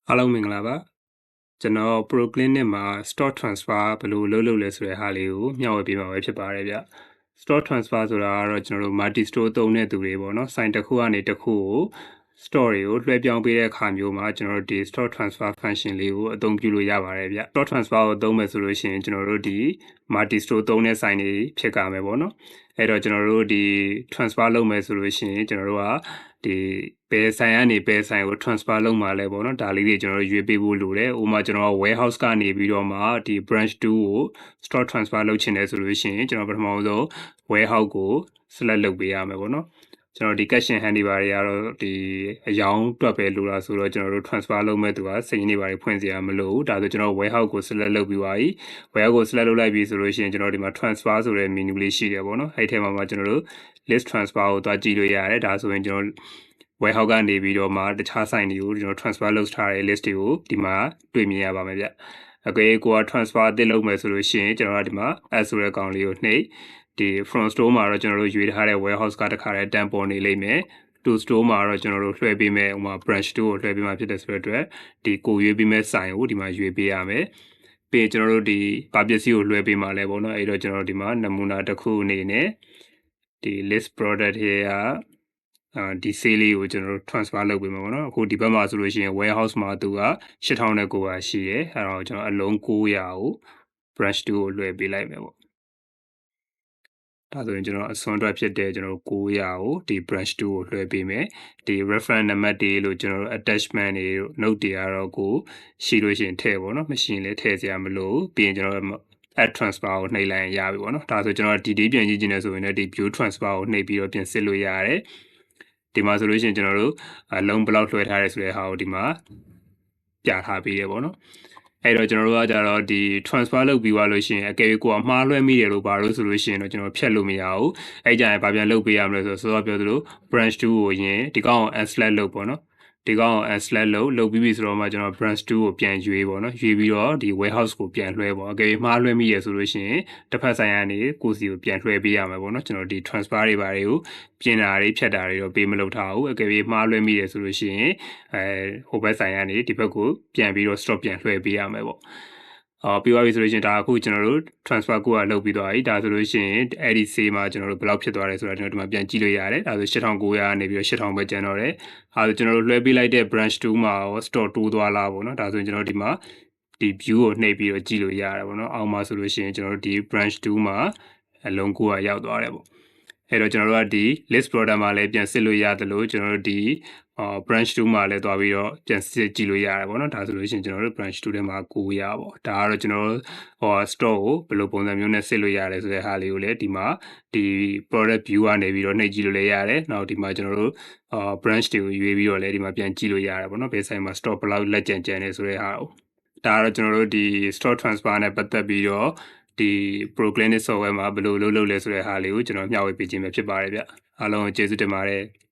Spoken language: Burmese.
အားလုံးမင်္ဂလာပါကျွန်တော် Proclinic မှာ stock transfer ဘယ်လိုလုပ်လဲဆိုတဲ့ဟာလေးကိုမျှဝေပေးမှာပဲဖြစ်ပါတယ်ဗျ stock transfer ဆိုတာကတော့ကျွန်တော်တို့ multi store သုံးတဲ့သူတွေပေါ့နော်ဆိုင်တစ်ခုကနေတစ်ခုကို store တွေကိုလွှဲပြောင်းပေးတဲ့အခါမျိုးမှာကျွန်တော်တို့ဒီ stock transfer function လေးကိုအသုံးပြုလို့ရပါတယ်ဗျ stock transfer ကိုသုံးမယ်ဆိုလို့ရှိရင်ကျွန်တော်တို့ဒီ multi store သုံးတဲ့ဆိုင်တွေဖြစ်ကြမယ်ပေါ့နော်အဲ့တော့ကျွန်တော်တို့ဒီ transfer လုပ်မယ်ဆိုလို့ရှိရင်ကျွန်တော်တို့ကဒီဘယ်ဆိုင်ကနေဘယ်ဆိုင်ကို transfer လုပ်မှာလဲပေါ့နော်ဒါလေးတွေကျွန်တော်တို့ရွေးပေးဖို့လိုတယ်ဥပမာကျွန်တော် warehouse ကနေပြီးတော့မှဒီ branch 2ကို stock transfer လုပ်ချင်တယ်ဆိုလို့ရှိရင်ကျွန်တော်ပထမဆုံး warehouse ကို select လုပ်ပေးရမယ်ပေါ့နော်ကျွန်တော်ဒီ cash in hand တွေပါတွေကတော့ဒီအယောင်းတွက်ပဲလိုတာဆိုတော့ကျွန်တော်တို့ transfer လုပ်မဲ့သူကစိတ်နေပါတွေဖွင့်စရာမလိုဘူးဒါဆိုကျွန်တော် warehouse ကို select လုပ်ပြီးပါပြီ warehouse ကို select လုပ်လိုက်ပြီဆိုလို့ရှိရင်ကျွန်တော်ဒီမှာ transfer ဆိုတဲ့ menu လေးရှိတယ်ပေါ့နော်အဲ့ထဲမှာကျွန်တော်တို့ list transfer ကိုတွားကြည့်လို့ရတယ်ဒါဆိုရင်ကျွန်တော် warehouse ကနေပြီးတော့မှတခြားဆိုင်တွေကိုကျွန်တော် transfer လုပ်ထားတဲ့ list တွေကိုဒီမှာတွေ့မြင်ရပါမယ်ဗျအကယ်ကိုက transfer အသစ်လုပ်မယ်ဆိုလို့ရှိရင်ကျွန်တော်ကဒီမှာ add ဆိုတဲ့ကောင်လေးကိုနှိပ်ဒီ from store မှာတော့ကျွန်တော်တို့ရွေးထားတဲ့ warehouse ကတခါတည်းတန်ပေါ်နေလိမ့်မယ်to store မှာတော့ကျွန်တော်တို့လွှဲပေးမယ်ဥပမာ branch 2ကိုလွှဲပေးမှာဖြစ်တဲ့ဆိုတဲ့အတွက်ဒီကိုရွေးပေးမဲ့ဆိုင်ကိုဒီမှာရွေးပေးရမယ်ပြီးကျွန်တော်တို့ဒီဘာပစ္စည်းကိုလွှဲပေးမှာလဲပေါ့နော်အဲ့တော့ကျွန်တော်ဒီမှာနမူနာတစ်ခုအနေနဲ့ဒီ list product ရဲ့ဒီ sale လေးကိုကျွန်တော်တို့ transfer လုပ်ပေးမှာပေါ့နော်အခုဒီဘက်မှာဆိုလို့ရှိရင် warehouse မှာသူက8900ရှိရဲအဲ့တော့ကျွန်တော်အလုံး900ကို branch 2ကိုလွှဲပေးလိုက်မယ်ပေါ့ဒါဆိုရင်ကျွန်တော်အစွန်းအတွက်ဖြစ်တဲ့ကျွန်တော်900ကိုဒီ branch 2ကိုလွှဲပေးမယ်ဒီ reference နံပါတ်တွေလို့ကျွန်တော်တို့ attachment တွေ note တွေကတော့ကိုရှိလို့ရှိရင်ထည့်ပေါ့နော်မရှိရင်လည်းထည့်စရာမလိုပြီးရင်ကျွန်တော်add transfer ကိုနှိပ်လိုက်ရင်ရပြီပေါ့နော်ဒါဆိုကျွန်တော်ဒီဒီပြန်ကြည့်ချင်တယ်ဆိုရင်လည်းဒီ view transfer ကိုနှိပ်ပြီးတော့ပြင်စစ်လို့ရတယ်ဒီမှာဆိုလို့ရှိရင်ကျွန်တော်တို့အလုံးဘလောက်လွှဲထားရဲဆိုတဲ့ဟာကိုဒီမှာပြထားပေးရပေါ့နော်အဲ့တော့ကျွန်တော်တို့ကကြတော့ဒီ transfer လုပ်ပြီးသွားလို့ရှိရင်အကယ်၍ကိုကမှားလွှဲမိတယ်လို့ဘာလို့ဆိုလို့ရှိရင်တော့ကျွန်တော်ဖြတ်လို့မရဘူးအဲ့ကြရင်ဘာပြန်လုပ်ပေးရမလဲဆိုတော့ပြောသလို branch 2ကိုရင်ဒီကောင်ကို unselect လုပ်ပေါ့နော်ဒီကောင်ကို unselect လုပ်ပြီးပြီဆိုတော့မှကျွန်တော် branch 2ကိုပြန်ရွေးပေါ့နော်ရွေးပြီးတော့ဒီ warehouse ကိုပြန်လွှဲပေါ့အကယ်၍မှားလွှဲမိရဆိုလို့ရှိရင်တစ်ဖက်ဆိုင်ကနေကိုစီကိုပြန်လွှဲပေးရမှာပေါ့နော်ကျွန်တော်ဒီ transfer တွေဘာတွေကိုပြင်တာတွေဖြတ်တာတွေတော့ပေးမလုပ်ထားဘူးအကယ်၍မှားလွှဲမိရဆိုလို့ရှိရင်ဟိုဘက်ဆိုင်ကနေဒီဘက်ကိုပြန်ပြီးတော့ stop ပြန်လွှဲပေးရမယ်ပေါ့ပြီးသွားပြီဆိုလို့ရှိရင်ဒါအခုကျွန်တော်တို့ transfer ကိုလုပ်ပြီးသွားပြီဒါဆိုလို့ရှိရင်အဲ့ဒီ sale မှာကျွန်တော်တို့ဘယ်လောက်ဖြစ်သွားလဲဆိုတာကျွန်တော်ဒီမှာပြန်ကြည့်လို့ရတယ်ဒါဆို8900ကနေပြီးတော့8000ပဲကျန်တော့တယ်ဆိုကျွန်တော်တို့လွှဲပေးလိုက်တဲ့ branch 2မှာရော store တိုးသွားလားပေါ့နော်ဒါဆိုရင်ကျွန်တော်ဒီမှာဒီ view ကိုနှိပ်ပြီးတော့ကြည့်လို့ရတယ်ပေါ့နော်အောက်မှာဆိုလို့ရှိရင်ကျွန်တော်တို့ဒီ branch 2မှာအလုံး900ရောက်သွားတယ်ပေါ့အဲ့တော့ကျွန်တော်တို့ကဒီ list product မှာလည်းပြန်စစ်လို့ရတယ်လို့ကျွန်တော်တို့ဒီbranch 2မှာလည်းသွားပြီးတော့ပြန်စစ်ကြည့်လို့ရတယ်ပေါ့နော်ဒါဆိုလို့ရှိရင်ကျွန်တော်တို့ branch 2ထဲမှာ900ပေါ့ဒါကတော့ကျွန်တော်တို့store ကိုဘယ်လိုပုံစံမျိုးနဲ့စစ်လို့ရတယ်ဆိုတဲ့ဟာလေးကိုလည်းဒီမှာဒီ product view ကနေပြီးတော့နှိပ်ကြည့်လို့လည်းရတယ်နောက်ဒီမှာကျွန်တော်တို့branch တွေကိုရွေးပြီးတော့လည်းဒီမှာပြန်ကြည့်လို့ရတယ်ပေါ့နော်ဘယ်ဆိုင်မှာ store ဘယ်လောက်လက်ကျန်ကျန်နေဆိုတဲ့ဟာကိုဒါကတော့ကျွန်တော်တို့ဒီ store transfer နဲ့ပတ်သက်ပြီးတော့ဒီ Proclinic software မှာဘယ်လိုလုပ်လဲဆိုတဲ့ဟာလေးကိုကျွန်တော်မျှဝေပေးခြင်းပဲဖြစ်ပါတယ်ဗျအားလုံးကျေးဇူးတင်ပါတယ်